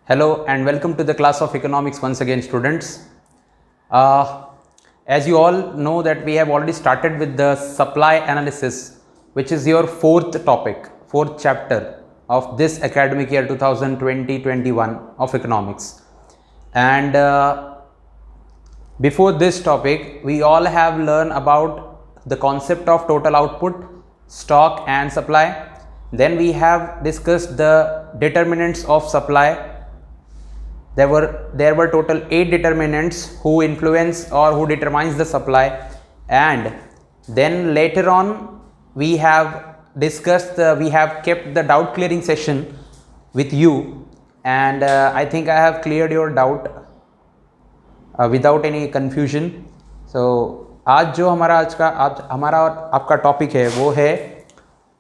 Hello and welcome to the class of economics once again, students. As you all know that we have already started with the supply analysis, which is your fourth chapter of this academic year 2020-21 of economics. And before this topic, we all have learned about the concept of total output, stock and supply. Then we have discussed the determinants of supply. There were total 8 determinants who influence or who determines the supply, and then later on we have discussed we have kept the doubt clearing session with you, and I think I have cleared your doubt without any confusion. So आज जो हमारा आपका topic है वो है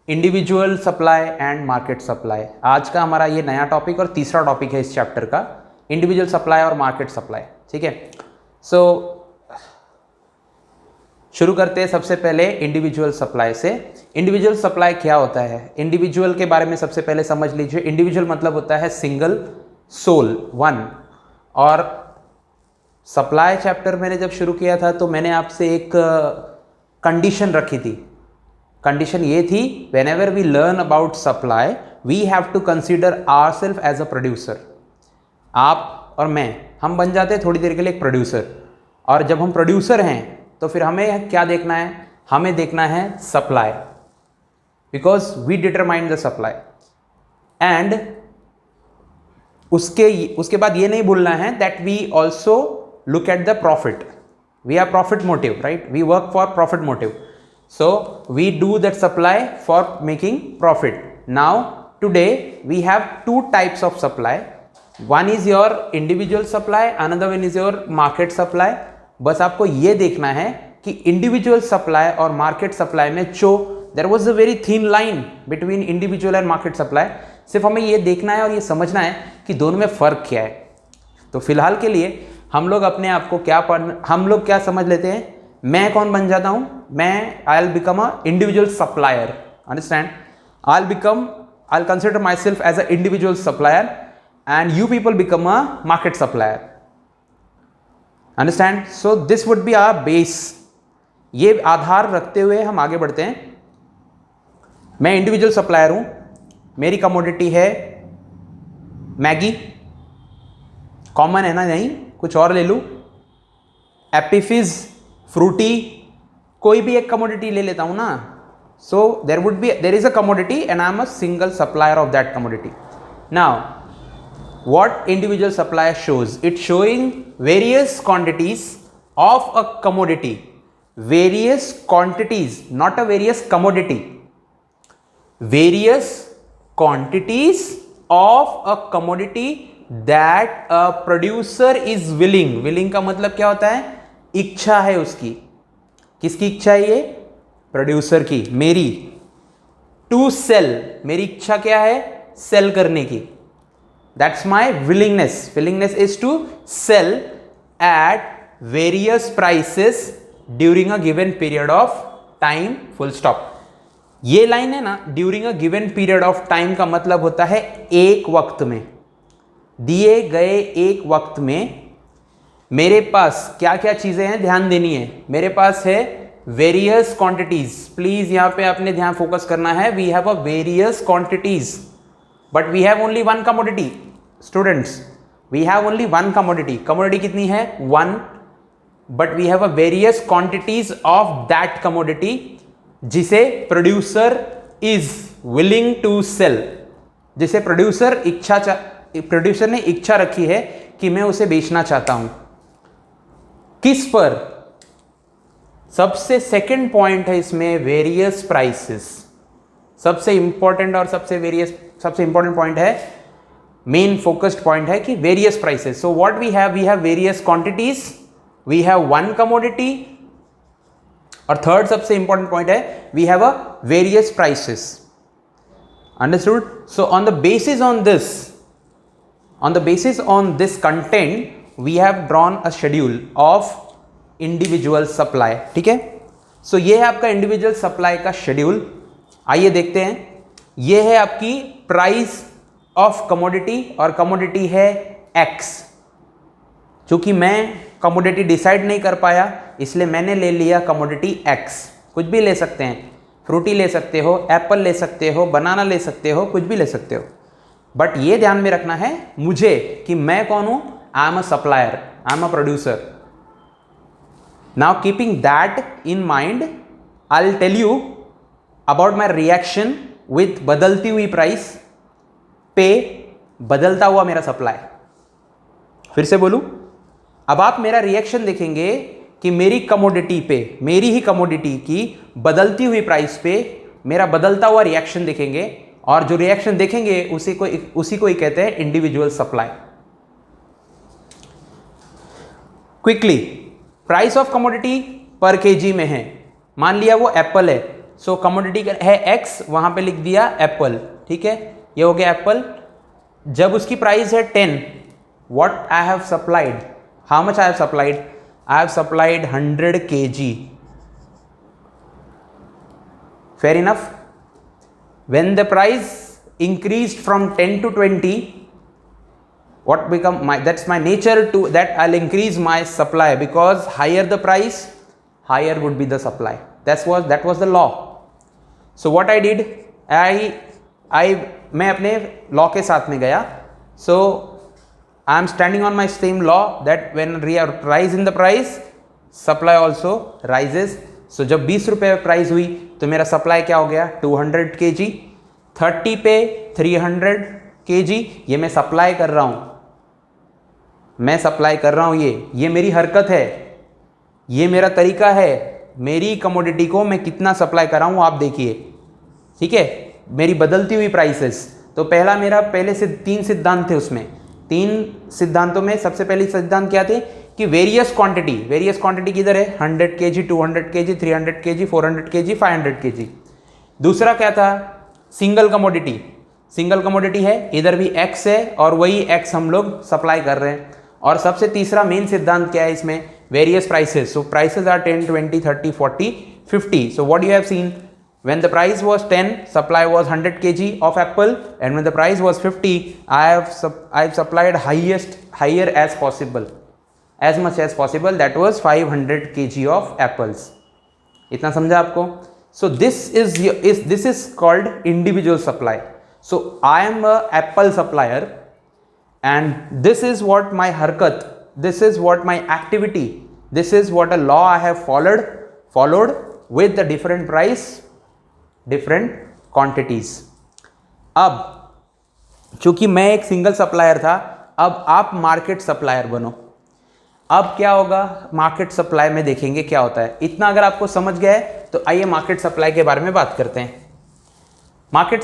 individual supply and market supply. आज का हमारा ये नया टॉपिक और तीसरा टॉपिक है इस चैप्टर का, इंडिविजुअल सप्लाई और मार्केट सप्लाई. ठीक है, सो शुरू करते हैं सबसे पहले इंडिविजुअल सप्लाई से. इंडिविजुअल सप्लाई क्या होता है? इंडिविजुअल के बारे में सबसे पहले समझ लीजिए. इंडिविजुअल मतलब होता है सिंगल, सोल, वन. और सप्लाई चैप्टर मैंने जब शुरू किया था तो मैंने आपसे एक कंडीशन रखी थी. कंडीशन ये थी, whenever we learn about supply we have to consider ourself as a producer. आप और मैं, हम बन जाते हैं थोड़ी देर के लिए एक प्रोड्यूसर. और जब हम प्रोड्यूसर हैं तो फिर हमें क्या देखना है? हमें देखना है supply, because we determine the supply. And उसके बाद ये नहीं भूलना है that we also look at the profit. We are profit motive, right? We work for profit motive. So we do that supply for making profit. Now today we have two types of supply. One is your individual supply, another one is your market supply. बस आपको ये देखना है कि individual supply और market supply में जो there was a very thin line between individual and market supply, सिर्फ हमें ये देखना है और ये समझना है कि दोनों में फ़र्क क्या है. तो फिलहाल के लिए हम लोग अपने आप को हम लोग क्या समझ लेते हैं? मैं कौन बन जाता हूँ? मैं I will become a individual supplier. Understand? I will consider myself as a individual supplier and you people become a market supplier. Understand? So this would be our base. ये आधार रखते हुए हम आगे बढ़ते हैं. मैं इंडिविजुअल सप्लायर हूं, मेरी कमोडिटी है मैगी. कॉमन है ना? नहीं, कुछ और ले लूं, एप्पी फिज, फ्रूटी, कोई भी एक कमोडिटी ले लेता हूं ना. So there is a commodity and I am a single supplier of that commodity. Now what individual supply shows? It's showing various quantities of a commodity. Various quantities, not a various commodity. Various quantities of a commodity that a producer is willing. Willing का मतलब क्या होता है? इच्छा है उसकी. किसकी इच्छा है ये? प्रोड्यूसर की, मेरी. टू सेल, मेरी इच्छा क्या है? सेल करने की. That's my willingness. Willingness is to sell at various prices during a given period of time. Full stop. ये लाइन है ना, during a given period of time का मतलब होता है एक वक्त में, दिए गए एक वक्त में मेरे पास क्या क्या चीजें हैं ध्यान देनी है. मेरे पास है वेरियस क्वांटिटीज. प्लीज यहां पे आपने ध्यान फोकस करना है. We have a various quantities but we have only one commodity. Students, we have only one commodity. Commodity कितनी है? One. But we have a various quantities of that commodity जिसे producer is willing to sell. जिसे producer ने इच्छा रखी है कि मैं उसे बेचना चाहता हूं. किस पर? सबसे सेकंड पॉइंट है इसमें वेरियस प्राइसेस. सबसे इंपॉर्टेंट और सबसे इंपॉर्टेंट पॉइंट है, मेन फोकस्ड पॉइंट है कि various prices. So what we have various quantities, we have one commodity, और थर्ड सबसे इंपॉर्टेंट पॉइंट है we have a various prices. Understood? So on the basis on this content we have drawn a schedule of individual supply. ठीक है, सो ये है आपका individual supply का schedule. आइए देखते हैं. ये है आपकी प्राइस ऑफ कमोडिटी, और कमोडिटी है एक्स। चूंकि मैं कमोडिटी डिसाइड नहीं कर पाया इसलिए मैंने ले लिया कमोडिटी एक्स। कुछ भी ले सकते हैं, फ्रूटी ले सकते हो, एप्पल ले सकते हो, बनाना ले सकते हो, कुछ भी ले सकते हो, बट ये ध्यान में रखना है मुझे कि मैं कौन हूं, I am a supplier, I am a producer. Now keeping that in mind I will tell you about my reaction with बदलती हुई प्राइस पे बदलता हुआ मेरा सप्लाई। फिर से बोलूं, अब आप मेरा रिएक्शन देखेंगे कि मेरी कमोडिटी पे, मेरी ही कमोडिटी की बदलती हुई प्राइस पे मेरा बदलता हुआ रिएक्शन देखेंगे, और जो रिएक्शन देखेंगे उसी को ही कहते हैं individual supply. Quickly, price of commodity पर केजी में है, मान लिया वो एप्पल है, सो कमोडिटी है एक्स, वहां पे लिख दिया एप्पल, ठीक है, ये हो गया एप्पल। जब उसकी प्राइस है 10, what I have supplied, how much I have supplied, I have supplied 100 kg. Fair enough. When the price increased from 10 to 20, what become my, that's my nature to that I'll increase my supply, because higher the price, higher would be the supply. That was the law. So what I did, मैं अपने law के साथ में गया। So I am standing on my same law that when rise in the price, supply also rises. So जब 20 रुपये price हुई तो मेरा सप्लाई क्या हो गया, 200 kg, 30 पे 300 kg, ये मैं सप्लाई कर रहा हूँ, मैं सप्लाई कर रहा हूँ, ये मेरी हरकत है, ये मेरा तरीका है, मेरी कमोडिटी को मैं कितना सप्लाई कर रहा हूँ आप देखिए, ठीक है, मेरी बदलती हुई प्राइसेस। तो मेरा पहले से 3 सिद्धांत थे, उसमें 3 सिद्धांतों में सबसे पहली सिद्धांत क्या थे कि वेरियस क्वांटिटी किधर है, 100 kg, 200 kg, 300 kg, 400 kg, 500 kg। दूसरा क्या था, सिंगल कमोडिटी है, इधर भी x है और वही x हम लोग सप्लाई कर रहे हैं। और सबसे तीसरा मेन सिद्धांत क्या है इसमें, various prices. So prices are 10, 20, 30, 40, 50। So what you have seen, when the price was 10, supply was 100 kg of apple, and when the price was 50, I have supplied higher as possible, as much as possible, that was 500 kg of apples। इतना समझा आपको? So this is called individual supply। So I am a apple supplier, and this is what my harkat, this is what my activity, this is what a law I have followed with the different price, different quantities. अब चूंकि मैं एक single supplier था, अब आप market supplier बनो। अब क्या होगा, मार्केट सप्लाई में देखेंगे क्या होता है। इतना अगर आपको समझ गया है तो आइए मार्केट सप्लाई के बारे में बात करते हैं। मार्केट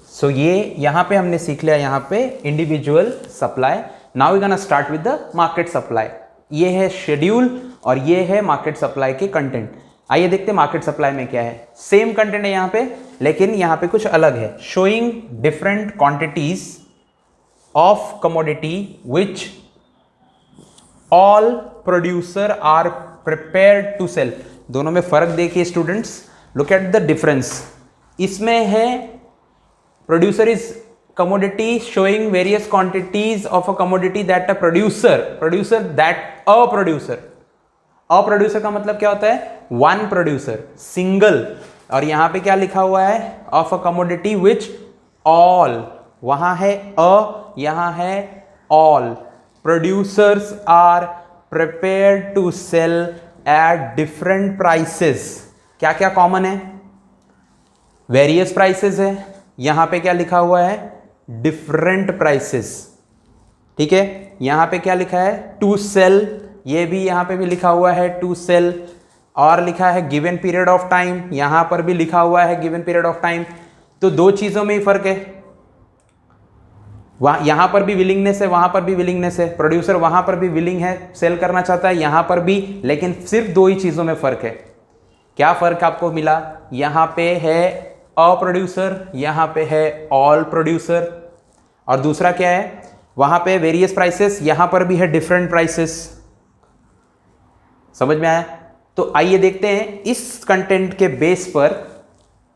सो ये यहां पे हमने सीख लिया, यहां पे individual supply. Now we gonna start with the market supply. ये है शेड्यूल और ये है मार्केट सप्लाई के कंटेंट। आइए देखते हैं मार्केट सप्लाई में क्या है। सेम कंटेंट है यहाँ पे, लेकिन यहाँ पे कुछ अलग है। Showing different quantities of commodity which all producer are prepared to sell. दोनों में फर्क देखिए students, look at the difference. इसमें है producer is commodity showing various quantities of a commodity that a producer का मतलब क्या होता है, वन प्रोड्यूसर, सिंगल। और यहां पे क्या लिखा हुआ है, of a commodity which all, वहां है अ, यहां है all. Producers are prepared to sell at different prices. क्या क्या कॉमन है, वेरियस प्राइसेस है, यहां पे क्या लिखा हुआ है, डिफरेंट प्राइसेस। ठीक है, यहां पे क्या लिखा है, टू सेल, ये भी यहां पे भी लिखा हुआ है टू सेल। और लिखा है गिवन पीरियड ऑफ टाइम, यहां पर भी लिखा हुआ है गिवन पीरियड ऑफ टाइम। तो दो चीजों में ही फर्क है, वहां यहां पर भी विलिंगनेस है, वहां पर भी विलिंगनेस है। प्रोड्यूसर वहां पर भी विलिंग है, सेल करना चाहता है, यहां पर भी, लेकिन सिर्फ दो ही चीजों में फर्क है। क्या फर्क आपको मिला, यहां पे है अ प्रोड्यूसर, यहां पे है ऑल प्रोड्यूसर। और दूसरा क्या है, वहां पे वेरियस प्राइसेस, यहां पर भी है डिफरेंट प्राइसेस। समझ में आया? तो आइए देखते हैं इस कंटेंट के बेस पर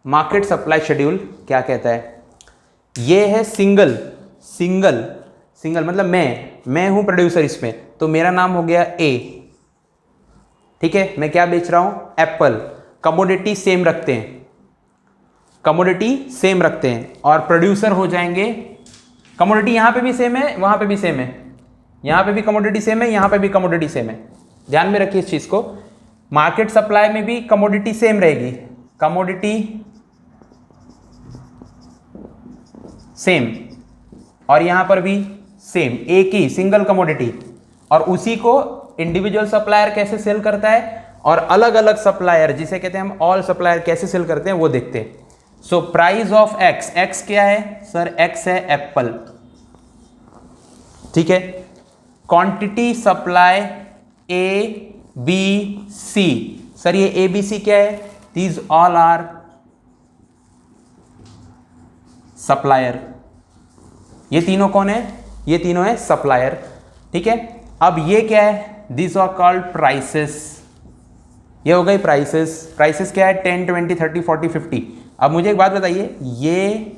मार्केट सप्लाई शेड्यूल क्या कहता है। ये है सिंगल सिंगल सिंगल मतलब मैं हूं प्रोड्यूसर इसमें, तो मेरा नाम हो गया ए। ठीक है, मैं क्या बेच रहा हूं? एप्पल। कमोडिटी सेम रखते हैं, कमोडिटी सेम रखते हैं और प्रोड्यूसर हो जाएंगे। कमोडिटी यहां पे भी सेम है, वहां पे भी सेम है, यहां पे भी कमोडिटी सेम है, यहां पे भी कमोडिटी सेम है। ध्यान में रखिए इस चीज को। मार्केट सप्लाई में भी कमोडिटी सेम रहेगी, कमोडिटी सेम, और यहां पर भी सेम, एक ही सिंगल कमोडिटी। और उसी को इंडिविजुअल सप्लायर कैसे सेल करता है और अलग अलग सप्लायर जिसे कहते हैं हम ऑल सप्लायर कैसे सेल करते हैं वो देखते हैं। So price of X, X क्या है सर? एक्स है एप्पल। ठीक है, quantity supply A B C. Sir ये ए बी सी क्या है? These all are supplier. ये तीनों कौन है? ये तीनों है सप्लायर। ठीक है, अब ये क्या है? This are called prices. ये हो गई प्राइसेस। प्राइसेस क्या है? 10, 20, 30, 40, 50। अब मुझे एक बात बताइए, ये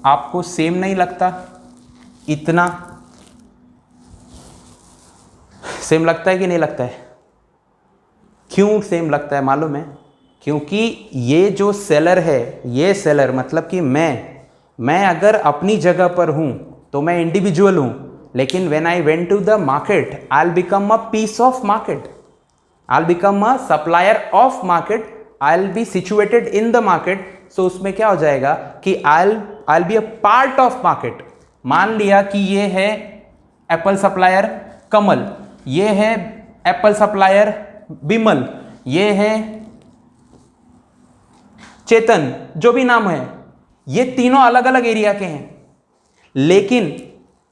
आपको सेम नहीं लगता? इतना सेम लगता है कि नहीं लगता है? क्यों सेम लगता है मालूम है? क्योंकि ये जो सेलर है, ये सेलर मतलब कि मैं अगर अपनी जगह पर हूं तो मैं इंडिविजुअल हूं, लेकिन when I went to the market I will become a piece of market, I will become a supplier of market, I will be situated in the market. So उसमें क्या हो जाएगा कि I will be a part of market. मान लिया कि ये है एप्पल सप्लायर कमल, ये है एप्पल सप्लायर बिमल, ये है चेतन, जो भी नाम है, ये तीनों अलग अलग एरिया के हैं, लेकिन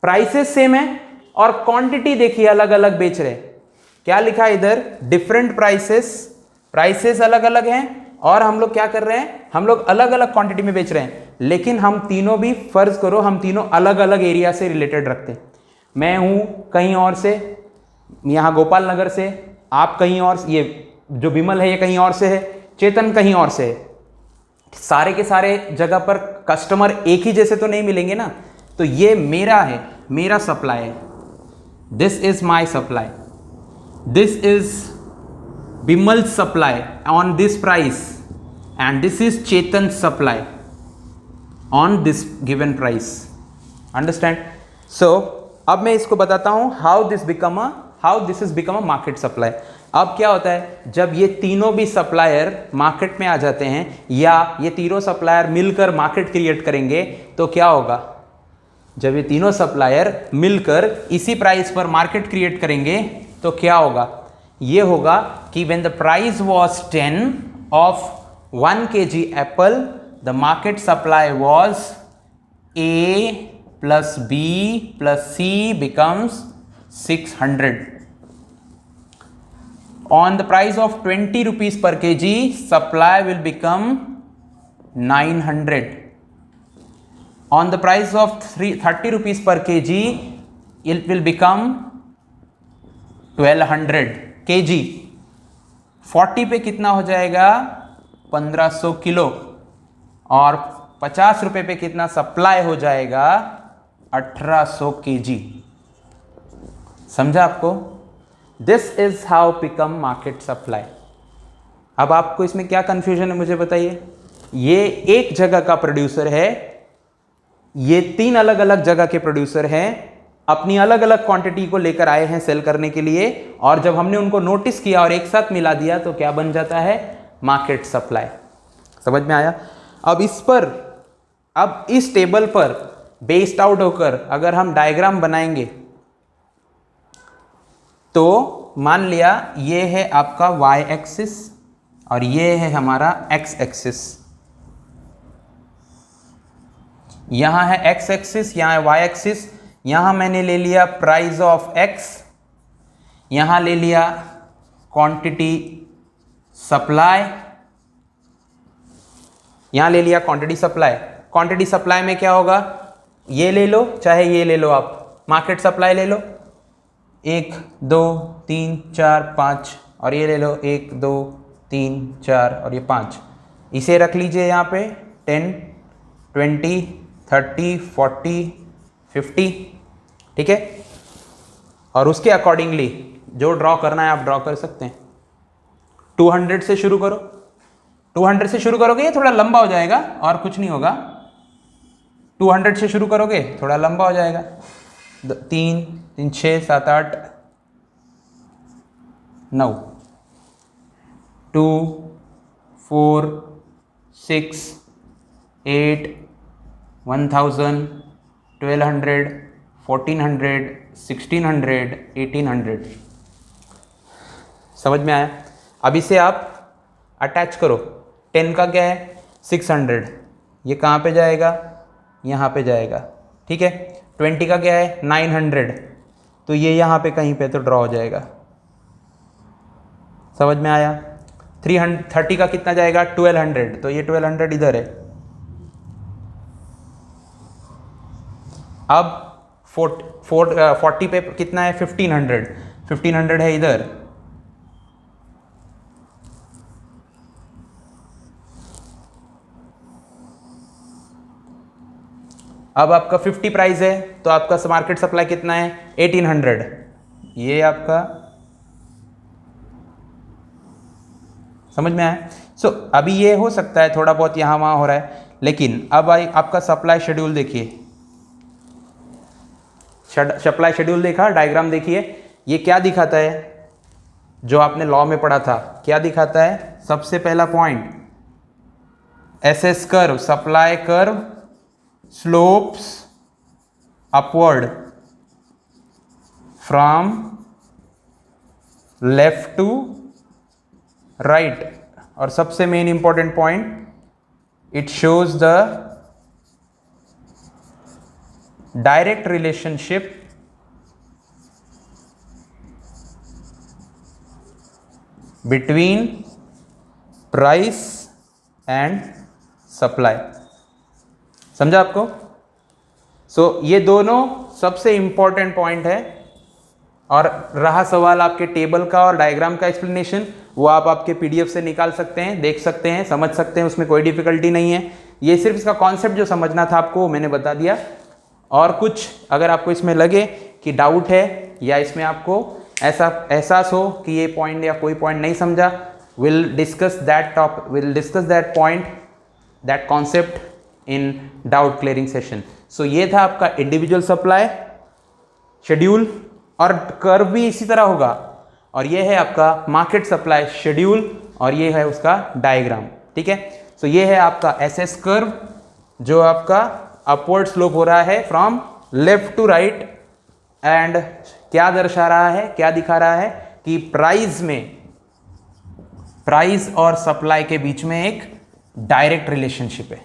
प्राइसेस सेम है और क्वांटिटी देखिए अलग अलग बेच रहे। क्या लिखा है इधर? डिफरेंट प्राइसेस, प्राइसेस अलग अलग हैं और हम लोग क्या कर रहे हैं? हम लोग अलग अलग क्वांटिटी में बेच रहे हैं, लेकिन हम तीनों भी, फर्ज करो हम तीनों अलग अलग एरिया से रिलेटेड रखते हैं। मैं हूं कहीं और से, यहां गोपाल नगर से, आप कहीं और, ये जो बिमल है ये कहीं और से है, चेतन कहीं और से है। सारे के सारे जगह पर कस्टमर एक ही जैसे तो नहीं मिलेंगे ना। तो ये मेरा है, मेरा सप्लाई है, this is my supply, this is Bimal supply on this price and this is Chetan supply on this given price. Understand? So अब मैं इसको बताता हूं how this is become a market supply. अब क्या होता है, जब ये तीनों भी सप्लायर मार्केट में आ जाते हैं या ये तीनों सप्लायर मिलकर मार्केट क्रिएट करेंगे, तो क्या होगा? जब ये तीनों सप्लायर मिलकर इसी प्राइस पर मार्केट क्रिएट करेंगे तो क्या होगा? ये होगा कि when the price was 10 of 1 kg Apple, the market supply was A plus B plus C becomes 600. On the price of 20 rupees per kg, supply will become 900. On the price of 30 rupees per kg, it will become 1200 kg. 40 पे कितना हो जाएगा? 1500 kilo. और 50 रुपए पे कितना supply हो जाएगा? 1800 kg। समझा आपको? This is how become market supply. अब आपको इसमें क्या कंफ्यूजन है मुझे बताइए? ये एक जगह का प्रोड्यूसर है, ये 3 अलग अलग जगह के प्रोड्यूसर हैं, अपनी अलग अलग क्वांटिटी को लेकर आए हैं सेल करने के लिए, और जब हमने उनको नोटिस किया और एक साथ मिला दिया तो क्या बन जाता है? Market supply. समझ में आया? अब इस पर, अब इस टेबल पर बेस्ड आउट होकर अगर हम डायग्राम बनाएंगे तो मान लिया ये है आपका y एक्सिस और ये है हमारा x एक्सिस। यहां है x एक्सिस, यहां है y एक्सिस। यहां मैंने ले लिया प्राइस ऑफ x, यहां ले लिया क्वांटिटी सप्लाई, यहां ले लिया क्वांटिटी सप्लाई। क्वांटिटी सप्लाई में क्या होगा? ये ले लो चाहे ये ले लो, आप मार्केट सप्लाई ले लो, 1 2 3 4 5, और ये ले लो 1 2 3 4 और ये 5। इसे रख लीजिए यहाँ पे 10 20 30, 40, 50, ठीक है। और उसके अकॉर्डिंगली जो ड्रॉ करना है आप ड्रॉ कर सकते हैं। 200 से शुरू करो, 200 से शुरू करोगे ये थोड़ा लंबा हो जाएगा और कुछ नहीं होगा। 200 से शुरू करोगे थोड़ा लंबा हो जाएगा। 3, 3, 6, 7, 8, 9, 2, 4, 6, 8, 1000, 1200, 1400, 1600, 1800। समझ में आया? अब इसे आप अटैच करो। 10 का क्या है? 600, ये कहाँ पे जाएगा? यहाँ पे जाएगा, ठीक है। 20 का क्या है? 900, तो ये यहाँ पे कहीं पे तो ड्रॉ हो जाएगा। समझ में आया? 330 का कितना जाएगा? 1200, तो ये 1200 इधर है। अब 40 पे कितना है? 1500, 1500 है इधर। अब आपका 50 प्राइस है तो आपका मार्केट सप्लाई कितना है? 1800, ये आपका समझ में आया? अभी ये हो सकता है थोड़ा बहुत यहाँ वहाँ हो रहा है, लेकिन अब आपका सप्लाई शेड्यूल देखिए। सप्लाई शेड्यूल देखा, डायग्राम देखिए, ये क्या दिखाता है? जो आपने लॉ में पढ़ा था, क्या दिखाता है? सबसे पहला point, SS curve, supply curve slopes upward from left to right, और सबसे main important point, it shows the direct relationship between price and supply. समझा आपको? ये दोनों सबसे इंपॉर्टेंट पॉइंट है। और रहा सवाल आपके टेबल का और डायग्राम का एक्सप्लेनेशन, वो आप आपके पीडीएफ से निकाल सकते हैं, देख सकते हैं, समझ सकते हैं, उसमें कोई डिफिकल्टी नहीं है। ये सिर्फ इसका कॉन्सेप्ट जो समझना था आपको मैंने बता दिया। और कुछ अगर आपको इसमें लगे कि डाउट है या इसमें आपको ऐसा एहसास हो कि ये पॉइंट या कोई पॉइंट नहीं समझा, will discuss that point, that concept in doubt clearing session. ये था आपका इंडिविजुअल सप्लाई शेड्यूल, और कर्व भी इसी तरह होगा। और ये है आपका मार्केट सप्लाई शेड्यूल, और ये है उसका डायग्राम, ठीक है। ये है आपका एसएस कर्व, जो आपका अपवर्ड स्लोप हो रहा है from left to right, and क्या दर्शा रहा है, क्या दिखा रहा है कि प्राइस और सप्लाई के बीच में एक डायरेक्ट रिलेशनशिप है।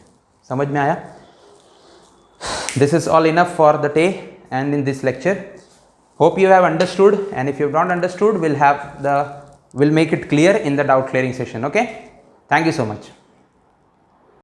समझ में आया? This is all enough for the day and in this lecture. Hope you have understood, and if you have not understood, we'll make it clear in the doubt clearing session. Okay? Thank you so much.